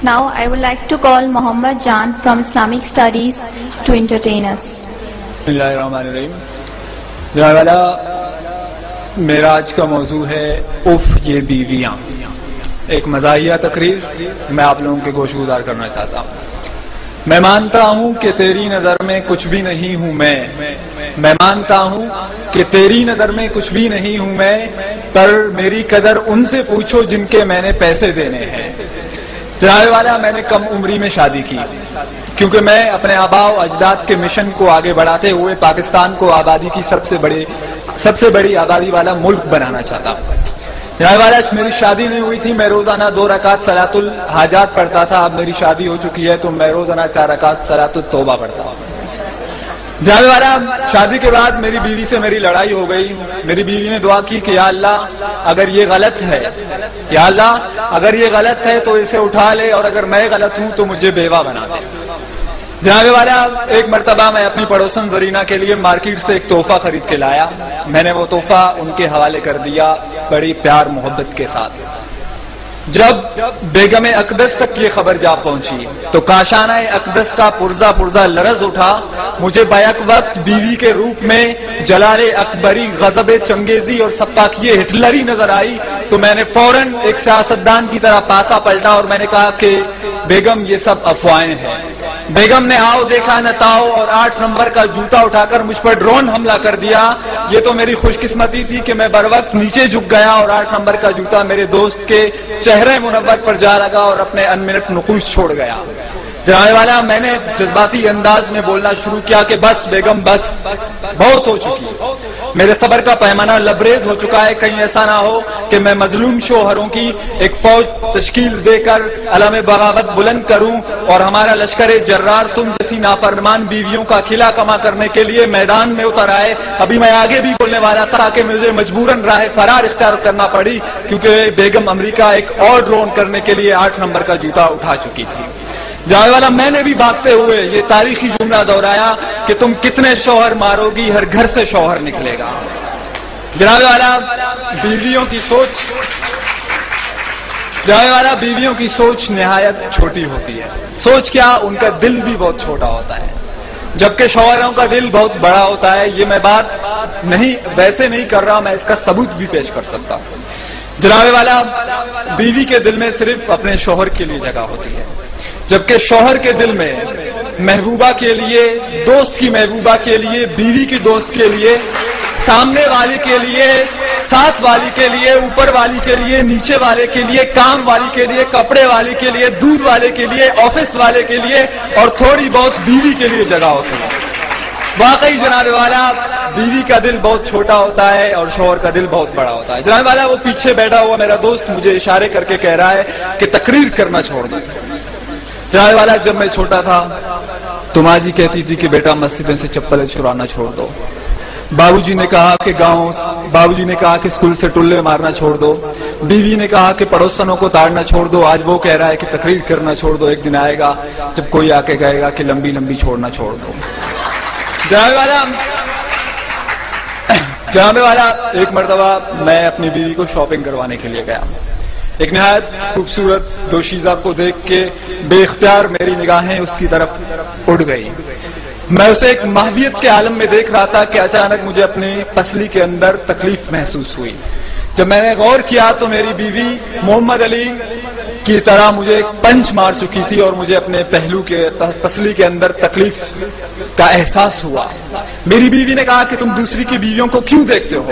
Now I would like to call Muhammad Jan from Islamic Studies to entertain us. Bismillahirrahmanirrahim. جناب والا میرا آج کا موضوع ہے اف یہ بیویاں. ایک مزاحیہ تقریر میں آپ لوگوں کے گوش گزار کرنا چاہتا ہوں. میں مانتا ہوں کہ تیری نظر میں کچھ بھی نہیں ہوں میں مانتا ہوں کہ تیری نظر میں کچھ بھی نہیں ہوں میں، پر میری قدر ان سے پوچھو جن کے میں نے پیسے دینے ہیں. جناب والا میں نے کم عمری میں شادی کی کیونکہ میں اپنے آباء و اجداد کے مشن کو آگے بڑھاتے ہوئے پاکستان کو آبادی کی سب سے بڑی آبادی والا ملک بنانا چاہتا ہوں. جناب والا میری شادی نہیں ہوئی تھی، میں روزانہ 2 رکعت صلاۃ الحاجات پڑھتا تھا. اب میری شادی ہو چکی ہے تو میں روزانہ 4 رکعت صلاۃ التوبہ پڑھتا ہوں. جناب والا شادی کے بعد میری بیوی سے میری لڑائی ہو گئی. میری بیوی نے دعا کی کہ یا اللہ اگر یہ غلط ہے، یا اللہ اگر یہ غلط ہے تو اسے اٹھا لے، اور اگر میں غلط ہوں تو مجھے بیوہ بنا دے. جناب والا ایک مرتبہ میں اپنی پڑوسن زرینہ کے لیے مارکیٹ سے ایک تحفہ خرید کے لایا. میں نے وہ تحفہ ان کے حوالے کر دیا بڑی پیار محبت کے ساتھ. جب بیگم اقدس تک یہ خبر جا پہنچی تو کاشانہ اقدس کا پرزا لرز اٹھا. مجھے بیک وقت بیوی کے روپ میں جلال اکبری، غضب چنگیزی اور سپاکیہ ہٹلری نظر آئی تو میں نے فوراً ایک سیاستدان کی طرح پاسا پلٹا اور میں نے کہا کہ بیگم یہ سب افواہیں ہیں. بیگم نے آؤ دیکھا نہ تاؤ اور 8 نمبر کا جوتا اٹھا کر مجھ پر ڈرون حملہ کر دیا. یہ تو میری خوش قسمتی تھی کہ میں بر وقت نیچے جھک گیا اور 8 نمبر کا جوتا میرے دوست کے چہرے منور پر جا لگا اور اپنے انمنٹ نقوش چھوڑ گیا. جناب والا میں نے جذباتی انداز میں بولنا شروع کیا کہ بس بیگم بس، بہت ہو چکی، میرے صبر کا پیمانہ لبریز ہو چکا ہے. کہیں ایسا نہ ہو کہ میں مظلوم شوہروں کی ایک فوج تشکیل دے کر علم بغاوت بلند کروں اور ہمارا لشکر جرار تم جیسی نافرمان بیویوں کا قلعہ کما کرنے کے لیے میدان میں اتر آئے. ابھی میں آگے بھی بولنے والا تھا کہ مجھے مجبوراً راہ فرار اختیار کرنا پڑی کیونکہ بیگم امریکہ ایک اور ڈرون کرنے کے لیے 8 نمبر کا جوتا اٹھا چکی تھی. جناب والا میں نے بھی بھاگتے ہوئے یہ تاریخی جملہ دہرایا کہ تم کتنے شوہر مارو گی، ہر گھر سے شوہر نکلے گا. جناب والا بیویوں کی سوچ نہایت چھوٹی ہوتی ہے. سوچ کیا، ان کا دل بھی بہت چھوٹا ہوتا ہے، جبکہ شوہروں کا دل بہت بڑا ہوتا ہے. یہ میں بات ویسے نہیں کر رہا، میں اس کا ثبوت بھی پیش کر سکتا ہوں. جناب والا بیوی کے دل میں صرف اپنے شوہر کے لیے جگہ ہوتی ہے، جبکہ شوہر کے دل میں محبوبہ کے لیے، دوست کی محبوبہ کے لیے، بیوی کی دوست کے لیے، سامنے والی کے لیے، ساتھ والی کے لیے، اوپر والی کے لیے، نیچے والے کے لیے، کام والی کے لیے، کپڑے والی کے لیے، دودھ والے کے لیے، آفس والے کے لیے اور تھوڑی بہت بیوی کے لیے جگہ ہوتی ہے. واقعی جناب والا بیوی کا دل بہت چھوٹا ہوتا ہے اور شوہر کا دل بہت بڑا ہوتا ہے. جناب والا وہ پیچھے بیٹھا ہوا میرا دوست مجھے اشارے کر کے کہہ رہا ہے کہ تقریر کرنا چھوڑ دیں. جناب والا جب میں چھوٹا تھا تو ماں جی کہتی تھی کہ بیٹا مسجدیں سے چپلیں چرانا چھوڑ دو. بابو جی نے کہا کہ اسکول سے ٹلے مارنا چھوڑ دو. بیوی نے کہا کہ پڑوسنوں کو تاڑنا چھوڑ دو. آج وہ کہہ رہا ہے کہ تقریر کرنا چھوڑ دو. ایک دن آئے گا جب کوئی آ کے کہے گا کہ لمبی لمبی چھوڑنا چھوڑ دو. جناب والا ایک مرتبہ میں اپنی بیوی کو شاپنگ کروانے کے لیے گیا. ایک نہایت خوبصورت دوشیزہ کو دیکھ کے بے اختیار میری نگاہیں اس کی طرف اڑ گئی. میں اسے ایک محبیت کے عالم میں دیکھ رہا تھا کہ اچانک مجھے اپنی پسلی کے اندر تکلیف محسوس ہوئی. جب میں نے غور کیا تو میری بیوی محمد علی کی طرح مجھے ایک پنچ مار چکی تھی اور مجھے اپنے پسلی کے اندر تکلیف کا احساس ہوا. میری بیوی نے کہا کہ تم دوسری کی بیویوں کو کیوں دیکھتے ہو؟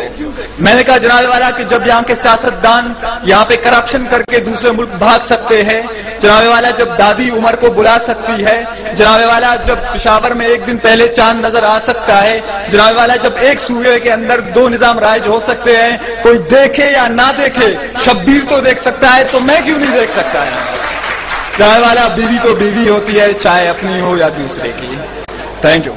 میں نے کہا جناب والا کہ جب یہاں کے سیاستدان یہاں پہ کرپشن کر کے دوسرے ملک بھاگ سکتے ہیں، جناب والا جب دادی عمر کو بلا سکتی ہے، جناب والا جب پشاور میں ایک دن پہلے چاند نظر آ سکتا ہے، جناب والا جب ایک صوبے کے اندر 2 نظام رائج ہو سکتے ہیں، کوئی دیکھے یا نہ دیکھے شبیر تو دیکھ سکتا ہے تو میں کیوں نہیں دیکھ سکتا ہے؟ جناب والا بیوی تو بیوی ہوتی ہے، چاہے اپنی ہو یا دوسرے کی. Thank you.